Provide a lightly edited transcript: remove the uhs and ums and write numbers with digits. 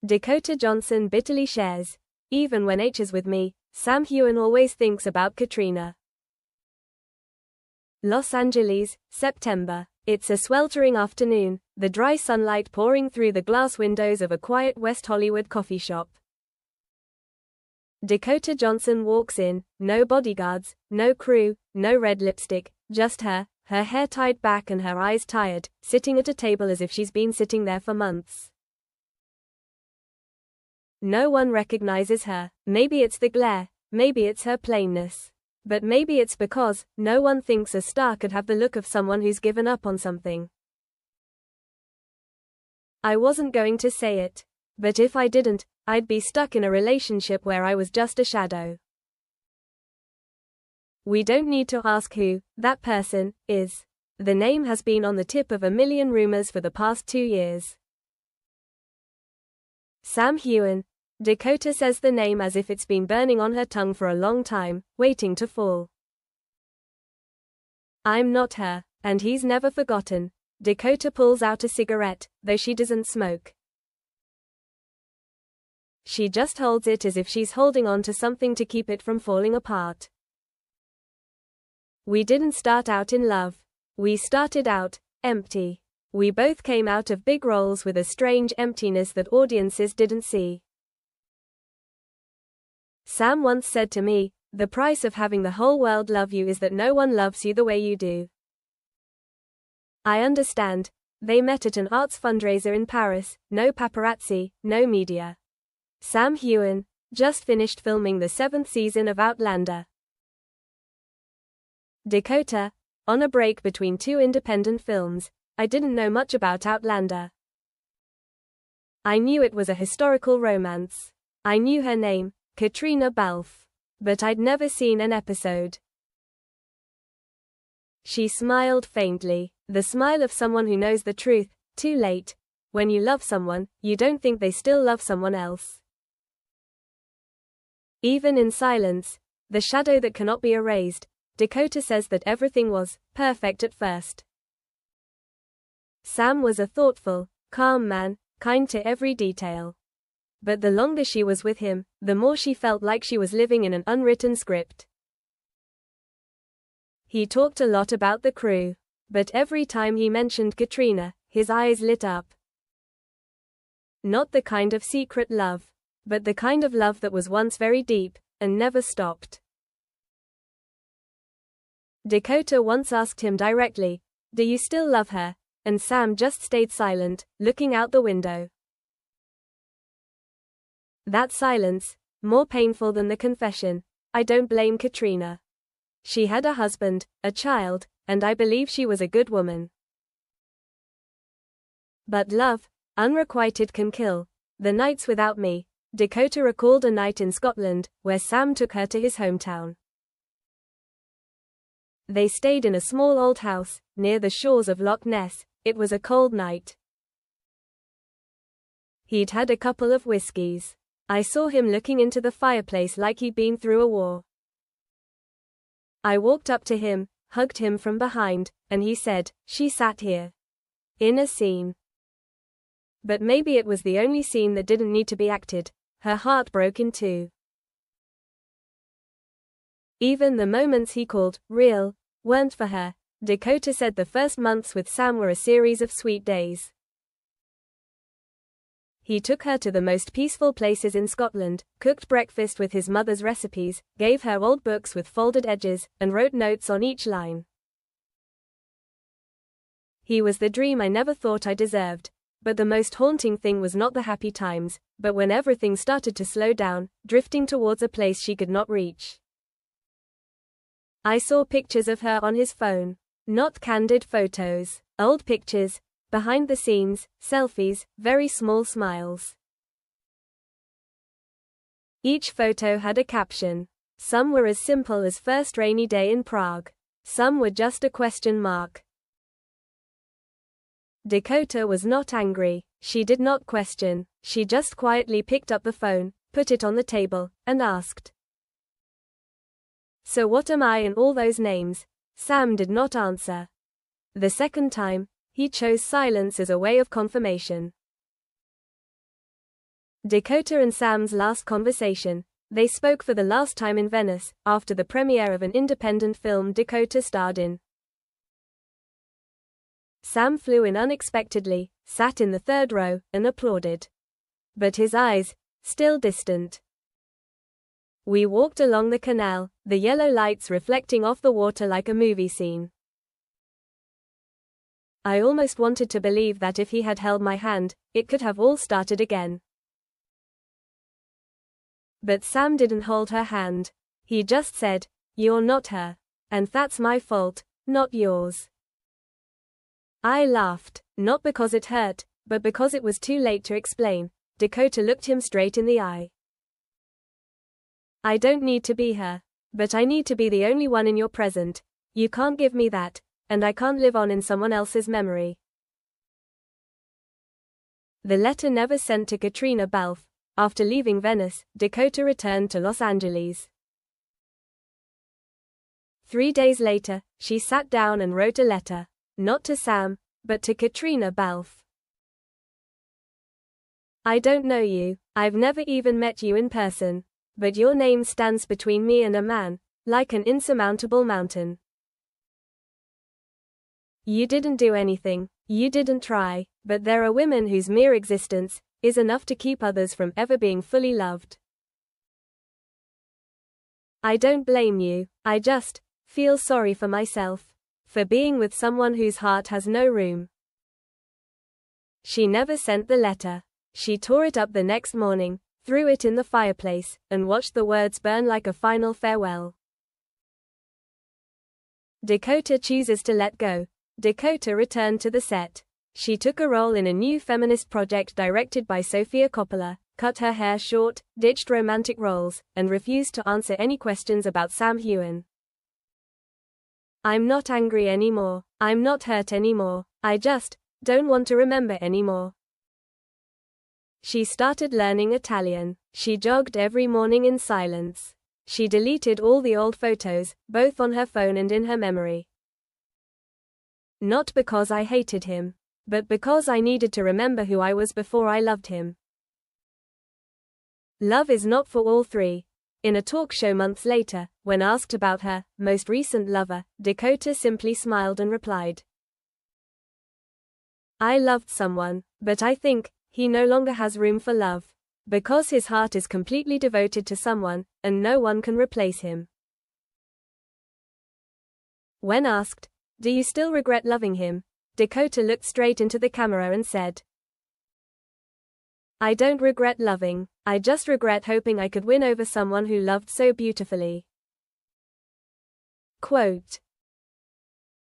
Dakota Johnson bitterly shares. Even when H is with me, Sam Heughan always thinks about Caitriona. Los Angeles, September. It's a sweltering afternoon, the dry sunlight pouring through the glass windows of a quiet West Hollywood coffee shop. Dakota Johnson walks in, no bodyguards, no crew, no red lipstick, just her hair tied back and her eyes tired, sitting at a table as if she's been sitting there for months. No one recognizes her. Maybe it's the glare, maybe it's her plainness. But maybe it's because no one thinks a star could have the look of someone who's given up on something. I wasn't going to say it. But if I didn't, I'd be stuck in a relationship where I was just a shadow. We don't need to ask who that person is. The name has been on the tip of a million rumors for the past 2 years. Sam Heughan. Dakota says the name as if it's been burning on her tongue for a long time, waiting to fall. I'm not her, and he's never forgotten. Dakota pulls out a cigarette, though she doesn't smoke. She just holds it as if she's holding on to something to keep it from falling apart. We didn't start out in love. We started out empty. We both came out of big roles with a strange emptiness that audiences didn't see. Sam once said to me, "The price of having the whole world love you is that no one loves you the way you do." I understand. They met at an arts fundraiser in Paris, no paparazzi, no media. Sam Heughan just finished filming the 7th season of Outlander. Dakota, on a break between 2 independent films, I didn't know much about Outlander. I knew it was a historical romance. I knew her name, Caitriona Balfe. But I'd never seen an episode. She smiled faintly, the smile of someone who knows the truth, too late. When you love someone, you don't think they still love someone else. Even in silence, the shadow that cannot be erased, Dakota says that everything was perfect at first. Sam was a thoughtful, calm man, kind to every detail. But the longer she was with him, the more she felt like she was living in an unwritten script. He talked a lot about the crew. But every time he mentioned Caitriona, his eyes lit up. Not the kind of secret love, but the kind of love that was once very deep, and never stopped. Dakota once asked him directly, "Do you still love her?" And Sam just stayed silent, looking out the window. That silence, more painful than the confession. I don't blame Caitriona. She had a husband, a child, and I believe she was a good woman. But love, unrequited, can kill. The nights without me. Dakota recalled a night in Scotland, where Sam took her to his hometown. They stayed in a small old house, near the shores of Loch Ness. It was a cold night. He'd had a couple of whiskies. I saw him looking into the fireplace like he'd been through a war. I walked up to him, hugged him from behind, and he said, "She sat here. In a scene." But maybe it was the only scene that didn't need to be acted. Her heart broke in two. Even the moments he called real weren't for her. Dakota said the first months with Sam were a series of sweet days. He took her to the most peaceful places in Scotland, cooked breakfast with his mother's recipes, gave her old books with folded edges, and wrote notes on each line. He was the dream I never thought I deserved. But the most haunting thing was not the happy times, but when everything started to slow down, drifting towards a place she could not reach. I saw pictures of her on his phone. Not candid photos. Old pictures. Behind the scenes, selfies, very small smiles. Each photo had a caption. Some were as simple as "First rainy day in Prague." Some were just a question mark. Dakota was not angry. She did not question. She just quietly picked up the phone, put it on the table, and asked, "So what am I in all those names?" Sam did not answer. The second time, he chose silence as a way of confirmation. Dakota and Sam's last conversation. They spoke for the last time in Venice, after the premiere of an independent film Dakota starred in. Sam flew in unexpectedly, sat in the third row, and applauded. But his eyes, still distant. We walked along the canal, the yellow lights reflecting off the water like a movie scene. I almost wanted to believe that if he had held my hand, it could have all started again. But Sam didn't hold her hand. He just said, "You're not her. And that's my fault, not yours." I laughed, not because it hurt, but because it was too late to explain. Dakota looked him straight in the eye. "I don't need to be her. But I need to be the only one in your present. You can't give me that, and I can't live on in someone else's memory." The letter never sent to Caitriona Balfe. After leaving Venice, Dakota returned to Los Angeles. 3 days later, she sat down and wrote a letter. Not to Sam, but to Caitriona Balfe. "I don't know you, I've never even met you in person. But your name stands between me and a man, like an insurmountable mountain. You didn't do anything, you didn't try, but there are women whose mere existence is enough to keep others from ever being fully loved. I don't blame you, I just feel sorry for myself, for being with someone whose heart has no room." She never sent the letter. She tore it up the next morning, threw it in the fireplace, and watched the words burn like a final farewell. Dakota chooses to let go. Dakota returned to the set. She took a role in a new feminist project directed by Sofia Coppola, cut her hair short, ditched romantic roles, and refused to answer any questions about Sam Heughan. "I'm not angry anymore. I'm not hurt anymore. I just don't want to remember anymore." She started learning Italian. She jogged every morning in silence. She deleted all the old photos, both on her phone and in her memory. "Not because I hated him, but because I needed to remember who I was before I loved him." Love is not for all three. In a talk show months later, when asked about her most recent lover, Dakota simply smiled and replied, "I loved someone, but I think he no longer has room for love. Because his heart is completely devoted to someone, and no one can replace him." When asked, "Do you still regret loving him?" Dakota looked straight into the camera and said, "I don't regret loving, I just regret hoping I could win over someone who loved so beautifully." Quote,